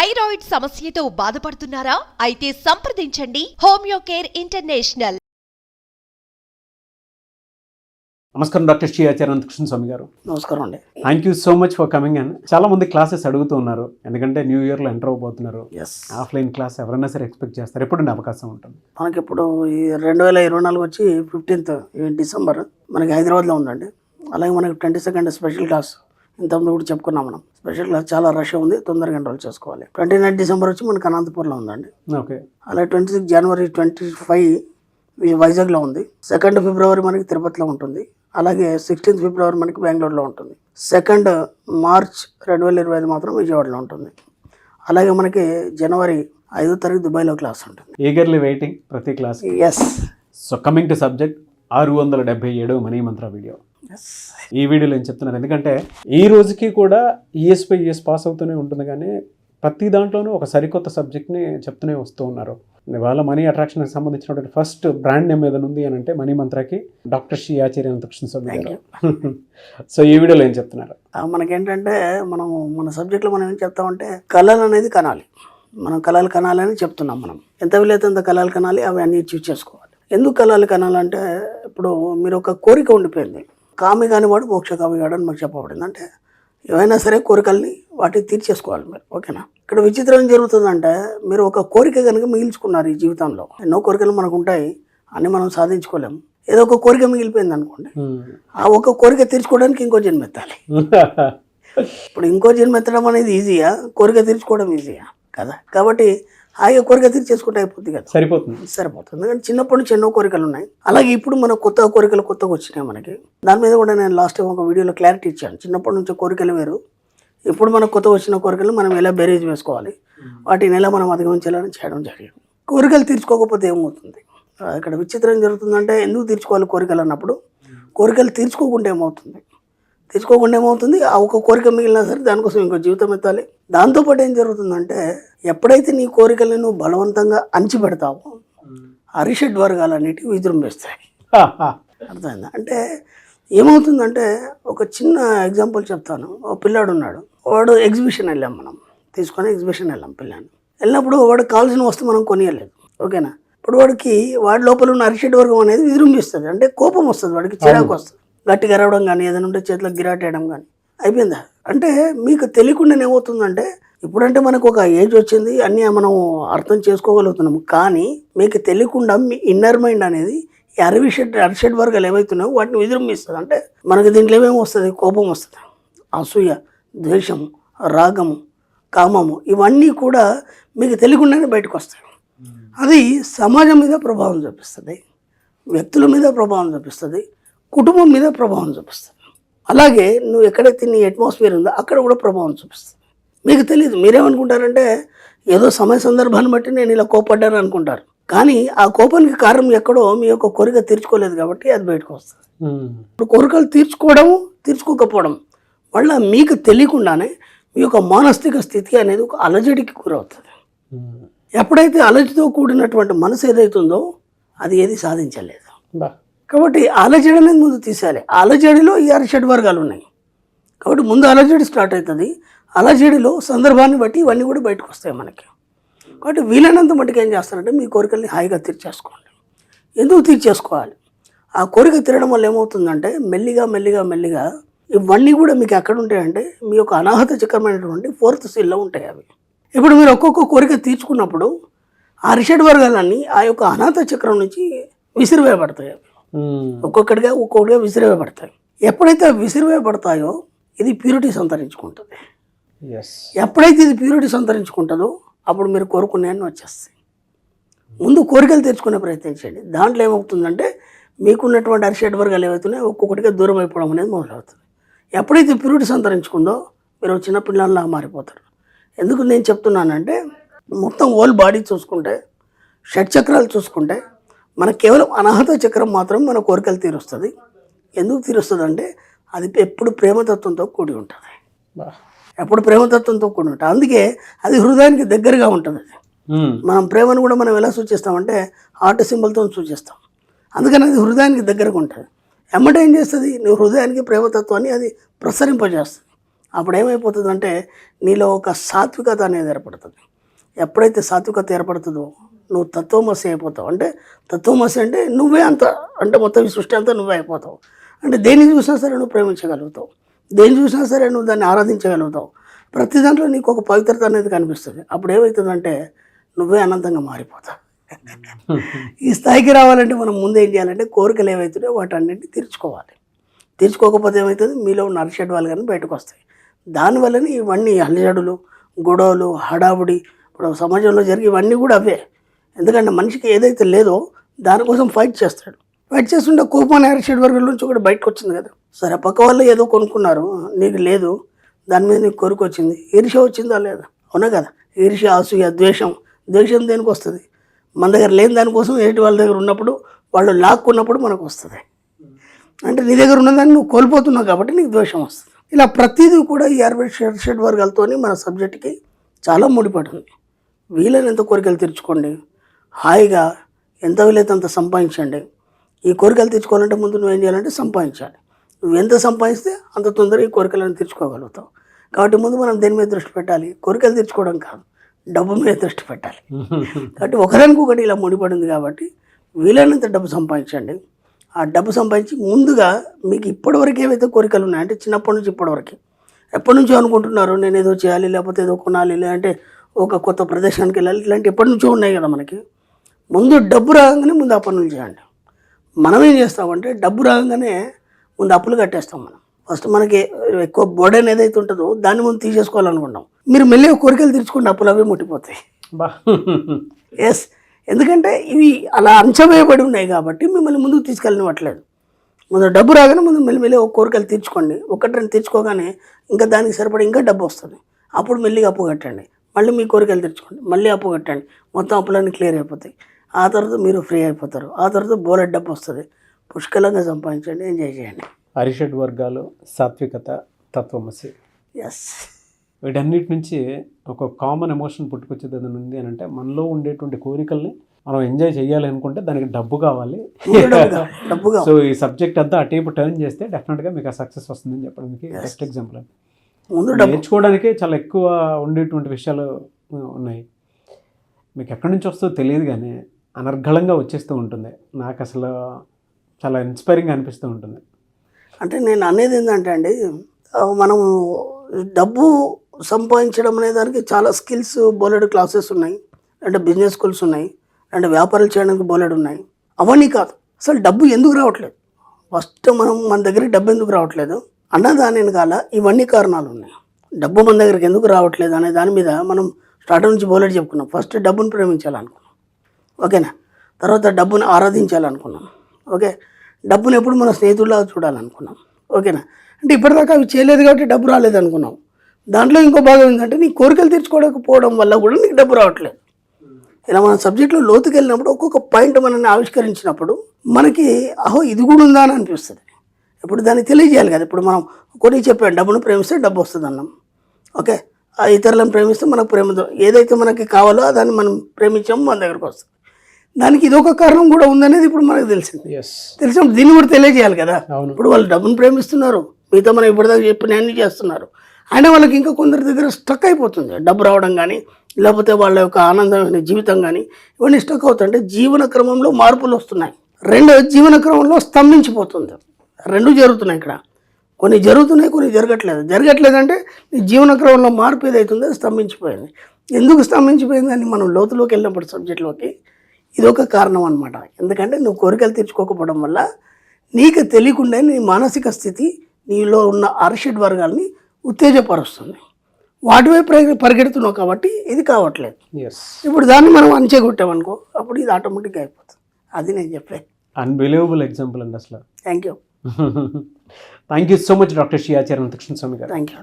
Thyroid సమస్యతో బాధపడుతున్నారా? అయితే సంప్రదించండి హోమియోకేర్ ఇంటర్నేషనల్. నమస్కారం డాక్టర్ శ్రీ ఆచార్య అనంతకృష్ణ స్వామి గారు. నమస్కారం అండి. Thank you so much for coming and చాలా మంది క్లాసెస్ అడుగుతూ ఉన్నారు, ఎందుకంటే న్యూ ఇయర్లో ఎంటర్ అవబోతున్నారు. ఆఫ్లైన్ క్లాస్ ఎవరైనా సరే ఎక్స్పెక్ట్ చేస్తారు, ఎప్పుడు అవకాశం ఉంటుంది మనకి ఇప్పుడు ఈ 2024 వచ్చి 15th డిసెంబర్ మనకి హైదరాబాద్లో ఉందండి. అలాగే మనకి 22nd స్పెషల్ క్లాస్ ఇంతకుముందు కూడా చెప్పుకున్నాం మనం. స్పెషల్ క్లాస్ చాలా రష్ ఉంది, తొందరగా ఎన్రోల్ చేసుకోవాలి. 29 డిసెంబర్ వచ్చి మనకి అనంతపూర్లో ఉందండి. ఓకే. అలాగే 26 జనవరి 25 వైజాగ్లో ఉంది. 2nd ఫిబ్రవరి మనకి తిరుపతిలో ఉంటుంది. అలాగే 16th ఫిబ్రవరి మనకి బెంగళూరులో ఉంటుంది. 2nd మార్చ్ 2025 మాత్రం విజయవాడలో ఉంటుంది. అలాగే మనకి జనవరి 5వ తారీఖు దుబాయ్లో క్లాస్ ఉంటుంది. ఈగర్లీ వెయిటింగ్ ప్రతి class. Yes. So coming to subject 677 money Mantra video. ఈ వీడియోలో ఏం చెప్తున్నారు, ఎందుకంటే ఈ రోజుకి కూడా ఈఎస్ పై ఈఎస్ పాస్ అవుతూనే ఉంటుంది, కానీ ప్రతి దాంట్లోనూ ఒక సరికొత్త సబ్జెక్ట్ని చెప్తూనే వస్తూ ఉన్నారు. ఇవాళ మనీ అట్రాక్షన్కి సంబంధించినటువంటి ఫస్ట్ బ్రాండ్ నేమ్ ఏదైనా ఉంది అని అంటే మనీ మంత్రకి డాక్టర్ శ్రీ ఆచార్య అనంతకృష్ణ స్వామి గారు. సో ఈ వీడియోలో ఏం చెప్తున్నారు? మనకేంటంటే మన సబ్జెక్ట్లో మనం ఏం చెప్తామంటే కళలు అనేది కనాలి. మనం కళలు కనాలని చెప్తున్నాం. మనం ఎంత వీలైతే అంత కళలు కనాలి, అవి అన్ని చూస్ చేసుకోవాలి. ఎందుకు కళలు కనాలంటే ఇప్పుడు మీరు ఒక కోరిక ఉండిపోయింది. కామి కానివాడు మోక్ష కామిగాడు అని మాకు చెప్పబడింది. అంటే ఏవైనా సరే కోరికల్ని వాటిని తీర్చేసుకోవాలి మీరు. ఓకేనా? ఇక్కడ విచిత్రం ఏం జరుగుతుందంటే మీరు ఒక కోరిక కనుక మిగిల్చుకున్నారు ఈ జీవితంలో. ఎన్నో కోరికలు మనకు ఉంటాయి, అన్ని మనం సాధించుకోలేము. ఏదో ఒక కోరిక మిగిలిపోయింది అనుకోండి, ఆ ఒక కోరిక తీర్చుకోవడానికి ఇంకో జన్మ ఎత్తాలి. ఇప్పుడు ఇంకో జన్మ ఎత్తడం అనేది ఈజీయా, కోరిక తీర్చుకోవడం ఈజీయా కదా? కాబట్టి హాయిగా కోరిక తీర్చేసుకుంటే అయిపోతుంది కదా, సరిపోతుంది. ఎందుకంటే చిన్నప్పటి నుంచి ఎన్నో కోరికలు ఉన్నాయి. అలాగే ఇప్పుడు మన కొత్త కోరికలు కొత్తగా వచ్చినాయి మనకి. దాని మీద కూడా నేను లాస్ట్ టైం ఒక వీడియోలో క్లారిటీ ఇచ్చాను. చిన్నప్పటి నుంచి కోరికలు వేరు, ఇప్పుడు మనకు కొత్త వచ్చిన కోరికలు మనం ఎలా బేరేజ్ వేసుకోవాలి, వాటిని ఎలా మనం అధిగమించాలని చేయడం జరిగింది. కోరికలు తీర్చుకోకపోతే ఏమవుతుంది? ఇక్కడ విచిత్రం జరుగుతుందంటే ఎందుకు తీర్చుకోవాలి కోరికలు అన్నప్పుడు, కోరికలు తీర్చుకోకుండా ఏమవుతుంది, ఆ ఒక కోరిక మిగిలినా సరే దానికోసం ఇంకో జీవితం ఎత్తాలి. దాంతోపాటు ఏం జరుగుతుందంటే ఎప్పుడైతే నీ కోరికల్ని నువ్వు బలవంతంగా అణిచిపెడతావో అరిషడ్ వర్గాలన్నిటికీ విజృంభిస్తాయి. అర్థమైందా? అంటే ఏమవుతుందంటే ఒక చిన్న ఎగ్జాంపుల్ చెప్తాను. ఒక పిల్లాడు ఉన్నాడు, వాడు ఎగ్జిబిషన్ వెళ్ళాం, మనం తీసుకొని ఎగ్జిబిషన్ వెళ్ళాం. పిల్లాన్ని వెళ్ళినప్పుడు వాడికి కావాల్సిన వస్తువు మనం కొనియలేదు. ఓకేనా? ఇప్పుడు వాడి లోపల ఉన్న అరిషడ్ వర్గం అనేది విజృంభిస్తుంది. అంటే కోపం వస్తుంది, వాడికి చిరాకు వస్తుంది, గట్టిగా అరవడం కానీ, ఏదైనా ఉంటే చేతిలో గిరాటేయడం కానీ అయిపోయిందా. అంటే మీకు తెలియకుండా ఏమవుతుందంటే ఇప్పుడంటే మనకు ఒక ఏజ్ వచ్చింది, అన్నీ మనం అర్థం చేసుకోగలుగుతున్నాము. కానీ మీకు తెలియకుండా మీ ఇన్నర్ మైండ్ అనేది ఈ అరిషడ్ వర్గాలు ఏవైతున్నాయో వాటిని విజృంభిస్తుంది. అంటే మనకి దీంట్లో ఏమేమి వస్తుంది? కోపం వస్తుంది, అసూయ, ద్వేషము, రాగము, కామము, ఇవన్నీ కూడా మీకు తెలియకుండానే బయటకు వస్తాయి. అది సమాజం మీద ప్రభావం చూపిస్తుంది, వ్యక్తుల మీద ప్రభావం చూపిస్తుంది, కుటుంబం మీద ప్రభావం చూపిస్తుంది. అలాగే నువ్వు ఎక్కడైతే నీ అట్మాస్ఫియర్ ఉందో అక్కడ కూడా ప్రభావం చూపిస్తుంది. మీకు తెలియదు, మీరేమనుకుంటారంటే ఏదో సమయ సందర్భాన్ని బట్టి నేను ఇలా కోపడ్డాను అనుకుంటారు. కానీ ఆ కోపానికి కారణం ఎక్కడో మీ యొక్క కోరిక తీర్చుకోలేదు కాబట్టి అది బయటకు వస్తుంది. ఇప్పుడు కోరికలు తీర్చుకోకపోవడం వల్ల మీకు తెలియకుండానే మీ యొక్క మానసిక స్థితి అనేది ఒక అలజడికి గురవుతుంది. ఎప్పుడైతే అలజడితో కూడినటువంటి మనసు ఏదైతుందో అది ఏది సాధించలేదు. కాబట్టి అలజడి అనేది ముందు తీసేయాలి. అలజడిలో ఈ అరిషడ్ వర్గాలు ఉన్నాయి కాబట్టి ముందు అలజడి స్టార్ట్ అవుతుంది. అలజడిలో సందర్భాన్ని బట్టి ఇవన్నీ కూడా బయటకు వస్తాయి మనకి. కాబట్టి వీలైనంత మటుకు ఏం చేస్తారంటే మీ కోరికల్ని హాయిగా తీర్చేసుకోండి. ఎందుకు తీర్చేసుకోవాలి? ఆ కోరిక తీరడం వల్ల ఏమవుతుందంటే మెల్లిగా ఇవన్నీ కూడా మీకు ఎక్కడ ఉంటాయంటే మీ యొక్క అనాహత చక్రమైనటువంటి 4th సీల్లో ఉంటాయి అవి. ఇప్పుడు మీరు ఒక్కొక్క కోరిక తీర్చుకున్నప్పుడు ఆ అరిషడ్ వర్గాలన్నీ ఆ యొక్క అనాహత చక్రం నుంచి విసిరివేయబడతాయి. అవి ఒక్కొక్కటిగా విసిరివేయబడతాయి. ఎప్పుడైతే విసిరివేయబడతాయో ఇది ప్యూరిటీ సంతరించుకుంటుంది. ఎప్పుడైతే ఇది ప్యూరిటీ సంతరించుకుంటుందో అప్పుడు మీరు కోరుకునేవన్నీ వచ్చేస్తాయి. ముందు కోరికలు తెచ్చుకునే ప్రయత్నం చేయండి. దాంట్లో ఏమవుతుందంటే మీకున్నటువంటి అరిషడ్ వర్గాలు ఏవైతున్నాయో ఒక్కొక్కటిగా దూరం అయిపోవడం అనేది మొదలవుతుంది. ఎప్పుడైతే ప్యూరిటీ సంతరించుకుందో మీరు చిన్న పిల్లల్లా మారిపోతారు. ఎందుకు నేను చెప్తున్నానంటే మొత్తం హోల్ బాడీ చూసుకుంటే, షట్చక్రాలు చూసుకుంటే మనకు కేవలం అనాహత చక్రం మాత్రం మన కోరికలు తీరుస్తుంది. ఎందుకు తీరుస్తుంది అంటే అది ఎప్పుడు ప్రేమతత్వంతో కూడి ఉంటుంది. అందుకే అది హృదయానికి దగ్గరగా ఉంటుంది. మనం ప్రేమను కూడా మనం ఎలా సూచిస్తామంటే హార్ట్ సింబల్తో సూచిస్తాం. అందుకని అది హృదయానికి దగ్గరగా ఉంటుంది. ఎమ్మట ఏం చేస్తుంది? నువ్వు హృదయానికి ప్రేమతత్వాన్ని అది ప్రసరింపజేస్తుంది. అప్పుడు ఏమైపోతుందంటే నీలో ఒక సాత్వికత అనేది ఏర్పడుతుంది. ఎప్పుడైతే సాత్వికత ఏర్పడుతుందో నువ్వు తత్వమసి అయిపోతావు. అంటే తత్వమసి అంటే నువ్వే అంత, అంటే మొత్తం ఈ సృష్టి అంతా నువ్వే అయిపోతావు. అంటే దేన్ని చూసినా సరే నువ్వు ప్రేమించగలుగుతావు, దేన్ని చూసినా సరే నువ్వు దాన్ని ఆరాధించగలుగుతావు. ప్రతి దాంట్లో నీకు ఒక పవిత్రత అనేది కనిపిస్తుంది. అప్పుడు ఏమవుతుందంటే నువ్వే అనంతంగా మారిపోతావు. ఈ స్థాయికి రావాలంటే మనం ముందు ఏం చేయాలంటే కోరికలు ఏవైతున్నాయో వాటన్నింటినీ తీర్చుకోవాలి. తీర్చుకోకపోతే ఏమవుతుంది, మీలో ఉన్న అరిషడ్ వాళ్ళు కానీ బయటకు వస్తాయి. దానివల్లనే ఇవన్నీ అలజడులు, గొడవలు, హడావుడి ఇప్పుడు సమాజంలో జరిగి ఇవన్నీ కూడా అవే. ఎందుకంటే మనిషికి ఏదైతే లేదో దానికోసం ఫైట్ చేస్తాడు. ఫైట్ చేస్తుంటే కోపం అనే అరిషడ్ వర్గం నుంచి కూడా బయటకు వచ్చింది కదా. సరే పక్క వాళ్ళు ఏదో కొనుక్కున్నారు, నీకు లేదు, దాని మీద నీకు కోరిక వచ్చింది, ఈర్ష్య వచ్చిందా లేదా? అవునా కదా. ఈర్ష్య, అసూయ, ద్వేషం. ద్వేషం దేనికి వస్తుంది? మన దగ్గర లేని దానికోసం ఎదుటి వాళ్ళ దగ్గర ఉన్నప్పుడు, వాళ్ళు లాక్కున్నప్పుడు మనకు వస్తుంది. అంటే నీ దగ్గర ఉన్నదాన్ని నువ్వు కోల్పోతున్నావు కాబట్టి నీకు ద్వేషం వస్తుంది. ఇలా ప్రతిదీ కూడా ఈ అరిషడ్ వర్గాలతో మన సబ్జెక్ట్కి చాలా ముడిపడి ఉంది. వీలైనంత కోరికలు తీర్చుకోండి, హాయిగా ఎంత వీలైతే అంత సంపాదించండి. ఈ కోరికలు తీర్చుకోవాలంటే ముందు నువ్వేం చేయాలంటే సంపాదించాలి. నువ్వు ఎంత సంపాదిస్తే అంత తొందరగా ఈ కోరికలను తీర్చుకోగలుగుతావు. కాబట్టి ముందు మనం దేని మీద దృష్టి పెట్టాలి? కోరికలు తీర్చుకోవడం కాదు, డబ్బు మీద దృష్టి పెట్టాలి. కాబట్టి ఒకదానికొకటి ఇలా ముడిపడింది కాబట్టి వీలైనంత డబ్బు సంపాదించండి. ఆ డబ్బు సంపాదించి ముందుగా మీకు ఇప్పటివరకు ఏవైతే కోరికలు ఉన్నాయో, అంటే చిన్నప్పటి నుంచి ఇప్పటివరకు ఎప్పటి నుంచో అనుకుంటున్నారు నేను ఏదో చేయాలి, లేకపోతే ఏదో కొనాలి, లేదంటే ఒక కొత్త ప్రదేశానికి వెళ్ళాలి, ఇలాంటి ఎప్పటి నుంచో ఉన్నాయి కదా మనకి. ముందు డబ్బు రాగానే ముందు ఆ పనులు చేయండి. మనం ఏం చేస్తామంటే డబ్బు రాగానే ముందు అప్పులు కట్టేస్తాం. మనం ఫస్ట్ మనకి ఎక్కువ బోర్డెన్ ఏదైతే ఉంటుందో దాన్ని ముందు తీసేసుకోవాలనుకుంటాం. మీరు మెల్లిగా కోరికలు తీర్చుకుంటే అప్పులు అవే ముట్టిపోతాయి. ఎస్, ఎందుకంటే ఇవి అలా అంచవేయబడి ఉన్నాయి కాబట్టి మిమ్మల్ని ముందుకు తీసుకెళ్ళనివ్వట్లేదు. ముందు డబ్బు రాగానే ముందు మెల్లిమెల్లి ఒక కోరికలు తీర్చుకోండి. ఒకటి రెండు తీర్చుకోగానే ఇంకా దానికి సరిపడి ఇంకా డబ్బు వస్తుంది. అప్పుడు మెల్లిగా అప్పు కట్టండి, మళ్ళీ మీ కోరికలు తీర్చుకోండి, మళ్ళీ అప్పు కట్టండి, మొత్తం అప్పులన్నీ క్లియర్ అయిపోతాయి. ఆ తర్వాత మీరు ఫ్రీ అయిపోతారు. ఆ తర్వాత బోలెడ్ డబ్బు వస్తుంది. పుష్కలంగా సంపాదించండి, ఎంజాయ్ చేయండి. అరిషడ్ వర్గాలు, సాత్వికత, తత్వమసి, ఎస్, వీటన్నిటి నుంచి ఒక కామన్ ఎమోషన్ పుట్టుకొచ్చేది ఏదైనా ఉంది అని అంటే మనలో ఉండేటువంటి కోరికల్ని మనం ఎంజాయ్ చేయాలి అనుకుంటే దానికి డబ్బు కావాలి. డబ్బుగా సో ఈ సబ్జెక్ట్ అంతా అటేపు టర్న్ చేస్తే డెఫినెట్గా మీకు ఆ సక్సెస్ వస్తుందని చెప్పడానికి బెస్ట్ ఎగ్జాంపుల్ అండి. ముందు నేర్చుకోవడానికి చాలా ఎక్కువ ఉండేటువంటి విషయాలు ఉన్నాయి. మీకు ఎక్కడి నుంచి వస్తుందో తెలియదు కానీ అనర్గళంగా వచ్చేస్తూ ఉంటుంది. నాకు అసలు చాలా ఇన్స్పైరింగ్ అనిపిస్తూ ఉంటుంది. అంటే నేను అనేది ఏంటంటే అండి, మనము డబ్బు సంపాదించడం అనే దానికి చాలా స్కిల్స్, బోలెడు క్లాసెస్ ఉన్నాయి, అంటే బిజినెస్ స్కూల్స్ ఉన్నాయి, అంటే వ్యాపారాలు చేయడానికి బోలెడు ఉన్నాయి. అవన్నీ కాదు, అసలు డబ్బు ఎందుకు రావట్లేదు, ఫస్ట్ మన దగ్గరికి డబ్బు ఎందుకు రావట్లేదు అన్నదాని వెనకాల ఇవన్నీ కారణాలు ఉన్నాయి. డబ్బు మన దగ్గరికి ఎందుకు రావట్లేదు అనే దాని మీద మనం స్టార్టర్ నుంచి బోలెడు చెప్పుకున్నాం. ఫస్ట్ డబ్బును ప్రేమించాలనుకున్నాం, ఓకేనా. తర్వాత డబ్బును ఆరాధించాలనుకున్నాం, ఓకే. డబ్బును ఎప్పుడు మన స్నేహితుల్లాగా చూడాలనుకున్నాం, ఓకేనా. అంటే ఇప్పటిదాకా అవి చేయలేదు కాబట్టి డబ్బు రాలేదు అనుకున్నాం. దాంట్లో ఇంకో భాగం ఏంటంటే నీ కోరికలు తీర్చుకోవకపోవడం వల్ల కూడా నీకు డబ్బు రావట్లేదు. ఇలా మన సబ్జెక్ట్లో లోతుకి వెళ్ళినప్పుడు ఒక్కొక్క పాయింట్ మనల్ని ఆవిష్కరించినప్పుడు మనకి అహో ఇది కూడా ఉందా అని అనిపిస్తుంది. ఇప్పుడు దాన్ని తెలియజేయాలి కదా. ఇప్పుడు మనం కొన్ని చెప్పాం, డబ్బును ప్రేమిస్తే డబ్బు వస్తుంది అన్నాం, ఓకే. ఆ ఇతరులను ప్రేమిస్తే మనకు ప్రేమతో ఏదైతే మనకి కావాలో దాన్ని మనం ప్రేమించామో మన దగ్గరకు వస్తుంది. దానికి ఇదొక కారణం కూడా ఉందనేది ఇప్పుడు మనకు తెలిసింది. తెలిసినప్పుడు దీన్ని కూడా తెలియజేయాలి కదా. ఇప్పుడు వాళ్ళు డబ్బును ప్రేమిస్తున్నారు, మిగతా మనం ఇప్పటిదాకా చెప్పిన అన్ని చేస్తున్నారు, అయినా వాళ్ళకి ఇంకా కొందరి దగ్గర స్టక్ అయిపోతుంది. డబ్బు రావడం కానీ, లేకపోతే వాళ్ళ యొక్క ఆనందమైన జీవితం కానీ ఇవన్నీ స్టక్ అవుతుంటే జీవన క్రమంలో మార్పులు వస్తున్నాయి. రెండో జీవన క్రమంలో స్తంభించిపోతుంది. రెండు జరుగుతున్నాయి ఇక్కడ. కొన్ని జరుగుతున్నాయి, కొన్ని జరగట్లేదంటే నీ జీవన క్రమంలో మార్పు ఏదైతుందో స్తంభించిపోయింది. ఎందుకు స్తంభించిపోయింది అని మనం లోతులోకి వెళ్ళినప్పుడు సబ్జెక్టులోకి ఇదొక కారణం అనమాట. ఎందుకంటే నువ్వు కోరికలు తీర్చుకోకపోవడం వల్ల నీకు తెలియకుండా నీ మానసిక స్థితి నీలో ఉన్న అరిషడ్ వర్గాల్ని ఉత్తేజపరుస్తుంది. వాటివైపు పరిగెడుతున్నావు కాబట్టి ఇది కావట్లేదు. ఇప్పుడు దాన్ని మనం అంచెగొట్టామనుకో, అప్పుడు ఇది ఆటోమేటిక్గా అయిపోతుంది. అది నేను చెప్పే అన్బిలీవబుల్ ఎగ్జాంపుల్ అండి అసలు. Thank you thank you so much doctor Shri Acharya Ananthakrishna Swamy గారు. Thank you.